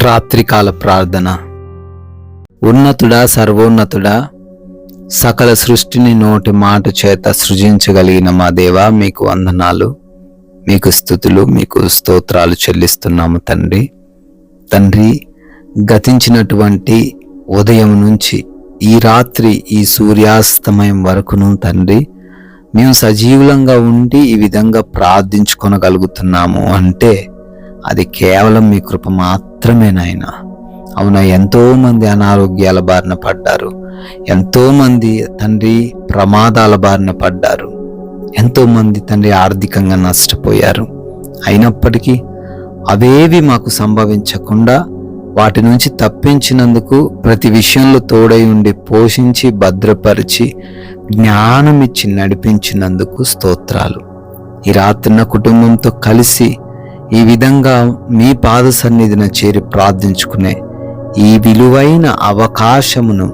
రాత్రికాల ప్రార్థన. ఉన్నతుడా, సర్వోన్నతుడా, సకల సృష్టిని నోటి మాట చేత సృజించగలిగిన మా దేవా, మీకు వందనాలు, మీకు స్తుతులు, మీకు స్తోత్రాలు చెల్లిస్తున్నాము తండ్రి. గతించినటువంటి ఉదయం నుంచి ఈ రాత్రి, ఈ సూర్యాస్తమయం వరకును తండ్రి, మేము సజీవులంగా ఉండి ఈ విధంగా ప్రార్థించుకొనగలుగుతున్నాము అంటే అది కేవలం మీ కృప మాత్రమే నాయనా. అవునా, ఎంతో మంది అనారోగ్యాల బారిన పడ్డారు, ఎంతో మంది తండ్రి ప్రమాదాల బారిన పడ్డారు, ఎంతో మంది తండ్రి ఆర్థికంగా నష్టపోయారు. అయినప్పటికీ అవేవి మాకు సంభవించకుండా వాటి నుంచి తప్పించినందుకు, ప్రతి విషయంలో తోడై ఉండి పోషించి భద్రపరిచి జ్ఞానం ఇచ్చి నడిపించినందుకు స్తోత్రాలు. ఈ రాత్రి నా కుటుంబంతో కలిసి ఈ విధంగా మీ పాద సన్నిధిన చేరి ప్రార్థించుకునే ఈ విలువైన అవకాశమును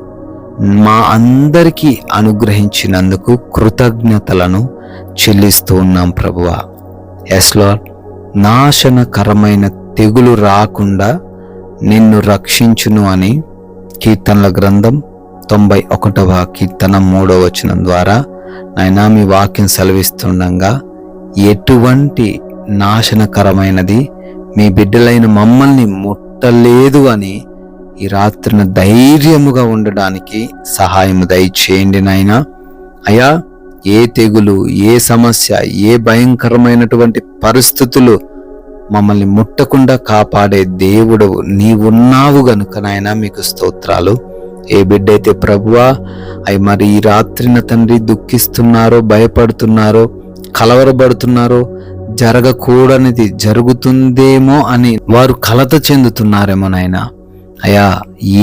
మా అందరికీ అనుగ్రహించినందుకు కృతజ్ఞతలను చెల్లిస్తూ ఉన్నాం ప్రభువా. ఎస్ లార్డ్, నాశనకరమైన తెగులు రాకుండా నిన్ను రక్షించును అని కీర్తనల గ్రంథం 91వ కీర్తన 3వ వచనం ద్వారా నాయనా మీ వాక్యం సెలవిస్తుండగా, ఎటువంటి నాశనకరమైనది మీ బిడ్డలైన మమ్మల్ని ముట్టలేదు అని ఈ రాత్రిన ధైర్యముగా ఉండడానికి సహాయము దయచేయండి నాయనా. అయా, ఏ తెగులు, ఏ సమస్య, ఏ భయంకరమైనటువంటి పరిస్థితులు మమ్మల్ని ముట్టకుండా కాపాడే దేవుడు నీవున్నావు గనుక నాయనా మీకు స్తోత్రాలు. ఏ బిడ్డైతే ప్రభువా అవి మరి ఈ రాత్రిన తండ్రి దుఃఖిస్తున్నారో, భయపడుతున్నారో, కలవరపడుతున్నారో, జరగకూడనిది జరుగుతుందేమో అని వారు కలత చెందుతున్నారేమో నాయనా. అయా,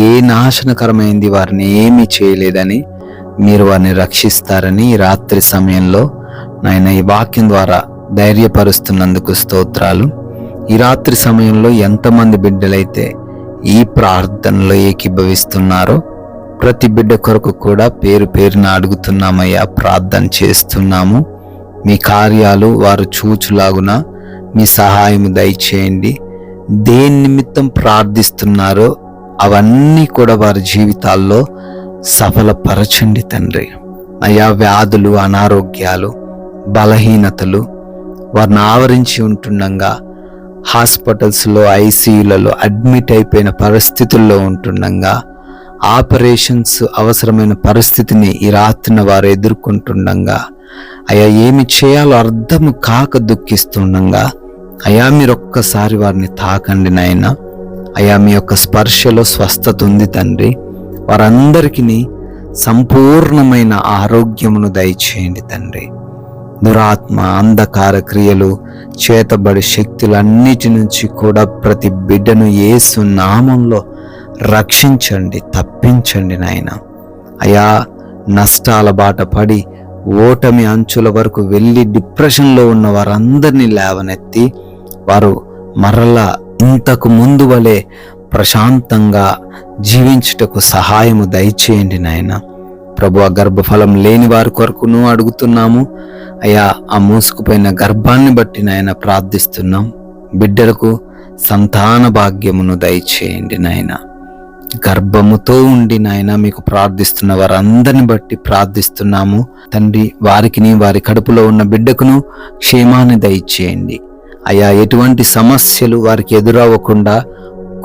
ఏ నాశనకరమైంది వారిని ఏమీ చేయలేదని, మీరు వారిని రక్షిస్తారని ఈ రాత్రి సమయంలో నాయన ఈ వాక్యం ద్వారా ధైర్యపరుస్తున్నందుకు స్తోత్రాలు. ఈ రాత్రి సమయంలో ఎంతమంది బిడ్డలైతే ఈ ప్రార్థనలో ఏకీభవిస్తున్నారో ప్రతి బిడ్డ కొరకు కూడా పేరు పేరున అడుగుతున్నామయ్యా, ప్రార్థన చేస్తున్నాము. మీ కార్యాలు వారు చూచులాగున మీ సహాయము దయచేయండి. దేని నిమిత్తం ప్రార్థిస్తున్నారో అవన్నీ కూడా వారి జీవితాల్లో సఫలపరచండి తండ్రి. అయా, వ్యాధులు, అనారోగ్యాలు, బలహీనతలు వారిని ఆవరించి ఉంటుండగా, హాస్పిటల్స్లో, ఐసీయూలలో అడ్మిట్ అయిపోయిన పరిస్థితుల్లో ఉంటుండగా, ఆపరేషన్స్ అవసరమైన పరిస్థితిని ఈ రాత్రిన వారు ఎదుర్కొంటుండగా, అయా ఏమి చేయాలో అర్థం కాక దుఃఖిస్తుండగా, అయా మీరు ఒక్కసారి వారిని తాకండి నాయనా. అయా, మీ యొక్క స్పర్శలో స్వస్థత ఉంది తండ్రి. వారందరికీ సంపూర్ణమైన ఆరోగ్యమును దయచేయండి తండ్రి. దురాత్మ, అంధకార క్రియలు, చేతబడి శక్తులన్నిటి నుంచి కూడా ప్రతి బిడ్డను యేసు నామంలో రక్షించండి, తప్పించండి నాయన. అయా, నష్టాల బాట పడి ఓటమి అంచుల వరకు వెళ్ళి డిప్రెషన్లో ఉన్న వారందరినీ లేవనెత్తి వారు మరలా ఇంతకు ముందు వలె ప్రశాంతంగా జీవించుటకు సహాయము దయచేయండి నాయన. ప్రభు, ఆ గర్భఫలం లేని వారి కొరకును అడుగుతున్నాము. అయా, ఆ మూసుకుపోయిన గర్భాన్ని బట్టి నాయన ప్రార్థిస్తున్నాం. బిడ్డలకు సంతాన భాగ్యమును దయచేయండి నాయన. గర్భముతో ఉండి నాయన మీకు ప్రార్థిస్తున్న వారందరిని బట్టి ప్రార్థిస్తున్నాము తండ్రి. వారికిని, వారి కడుపులో ఉన్న బిడ్డకును క్షేమాన్ని దయచేయండి. అయా, ఎటువంటి సమస్యలు వారికి ఎదురవ్వకుండా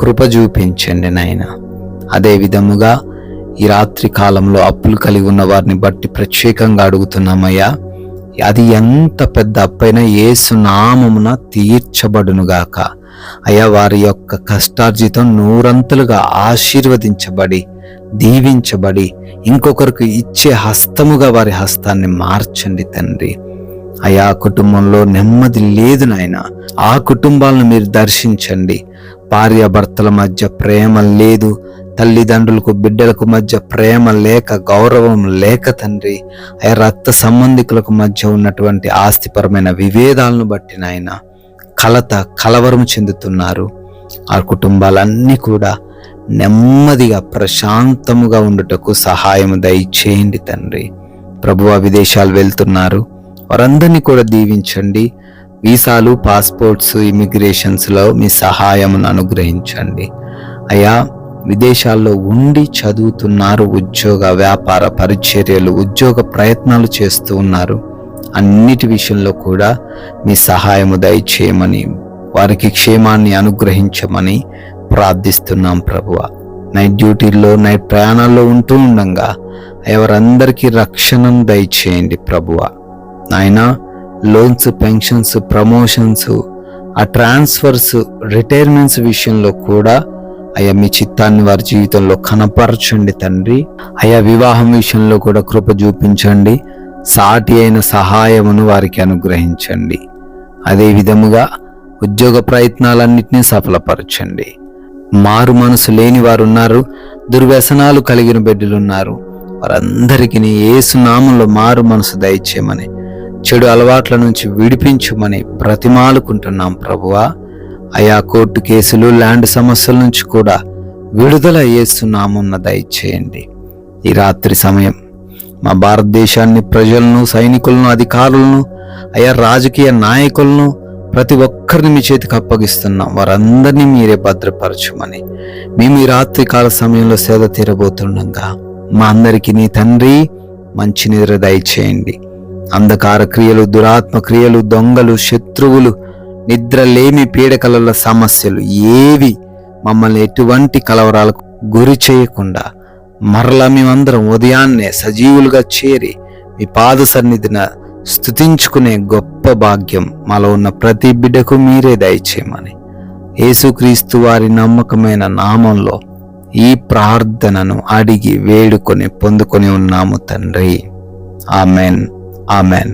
కృప చూపించండి నాయన. అదే విధముగా ఈ రాత్రి కాలంలో అప్పులు కలిగి ఉన్న వారిని బట్టి ప్రత్యేకంగా అడుగుతున్నామయ్యా. అది ఎంత పెద్ద అప్పైనా యేసు నామమున తీర్చబడునుగాక. అయా, వారి యొక్క కష్టార్జితం నూరంతులుగా ఆశీర్వదించబడి, దీవించబడి, ఇంకొకరికి ఇచ్చే హస్తముగా వారి హస్తాన్ని మార్చండి తండ్రి. అయా, కుటుంబంలో నెమ్మది లేదు నాయన, ఆ కుటుంబాలను మీరు దర్శించండి. భార్యాభర్తల మధ్య ప్రేమ లేదు, తల్లిదండ్రులకు బిడ్డలకు మధ్య ప్రేమ లేక, గౌరవం లేక తండ్రి. అయా, రక్త సంబంధికులకు మధ్య ఉన్నటువంటి ఆస్తిపరమైన విభేదాలను బట్టి నాయన కలవరం చెందుతున్నారు. ఆ కుటుంబాలన్నీ కూడా నెమ్మదిగా ప్రశాంతముగా ఉండుటకు సహాయము దయచేయండి తండ్రి. ప్రభువా, విదేశాలు వెళ్తున్నారు వారందరినీ కూడా దీవించండి. వీసాలు, పాస్పోర్ట్స్, ఇమిగ్రేషన్స్లో మీ సహాయమును అనుగ్రహించండి. అయ్యా, విదేశాల్లో ఉండి చదువుతున్నారు, ఉద్యోగ, వ్యాపార, పరిచర్యలు, ఉద్యోగ ప్రయత్నాలు చేస్తూ ఉన్నారు. అన్నిటి విషయంలో కూడా మీ సహాయము దయచేయమని, వారికి క్షేమాన్ని అనుగ్రహించమని ప్రార్థిస్తున్నాం ప్రభువా. నైట్ డ్యూటీల్లో, నైట్ ప్రయాణాల్లో ఉంటూ ఉండంగా ఎవరందరికీ రక్షణను దయచేయండి ప్రభువా. నాయనా, లోన్స్, పెన్షన్స్, ప్రమోషన్స్, ఆ ట్రాన్స్ఫర్స్, రిటైర్మెంట్స్ విషయంలో కూడా అయ్యా మీ చిత్తాన్ని వారి జీవితంలో కనపరచండి తండ్రి. అయ్యా, వివాహం విషయంలో కూడా కృప చూపించండి. సాటి అయిన సహాయమును వారికి అనుగ్రహించండి. అదే విధముగా ఉద్యోగ ప్రయత్నాలన్నింటినీ సఫలపరచండి. మారు మనసు లేని వారు ఉన్నారు, దుర్వ్యసనాలు కలిగిన బిడ్డలున్నారు. వారందరికీ యేసు నామములో మారు మనసు దయచేయమని, చెడు అలవాట్ల నుంచి విడిపించమని బ్రతిమాలుకుంటున్నాం ప్రభువా. అయా, కోర్టు కేసులు, ల్యాండ్ సమస్యల నుంచి కూడా విడుదల యేసు నామమున దయచేయండి. ఈ రాత్రి సమయం మా భారతదేశాన్ని, ప్రజలను, సైనికులను, అధికారులను, అయా రాజకీయ నాయకులను ప్రతి ఒక్కరిని మీ చేతికి అప్పగిస్తున్నాం. వారందరినీ మీరే భద్రపరచమని, మేము ఈ రాత్రి కాల సమయంలో సేద తీరబోతుండగా మా అందరికీ నీ తండ్రి మంచి నిద్ర దయచేయండి. అంధకార క్రియలు, దురాత్మ క్రియలు, దొంగలు, శత్రువులు, నిద్రలేమి, పీడకల సమస్యలు ఏవి మమ్మల్ని ఎటువంటి కలవరాలకు గురి చేయకుండా మరలా మేమందరం ఉదయాన్నే సజీవులుగా చేరి మీ పాద సన్నిధిన స్తుతించుకునే గొప్ప భాగ్యం మాలో ఉన్న ప్రతి బిడ్డకు మీరే దయచేయమని, యేసుక్రీస్తు వారి నమ్మకమైన నామంలో ఈ ప్రార్థనను అడిగి వేడుకొని పొందుకొని ఉన్నాము తండ్రి. Amen, amen.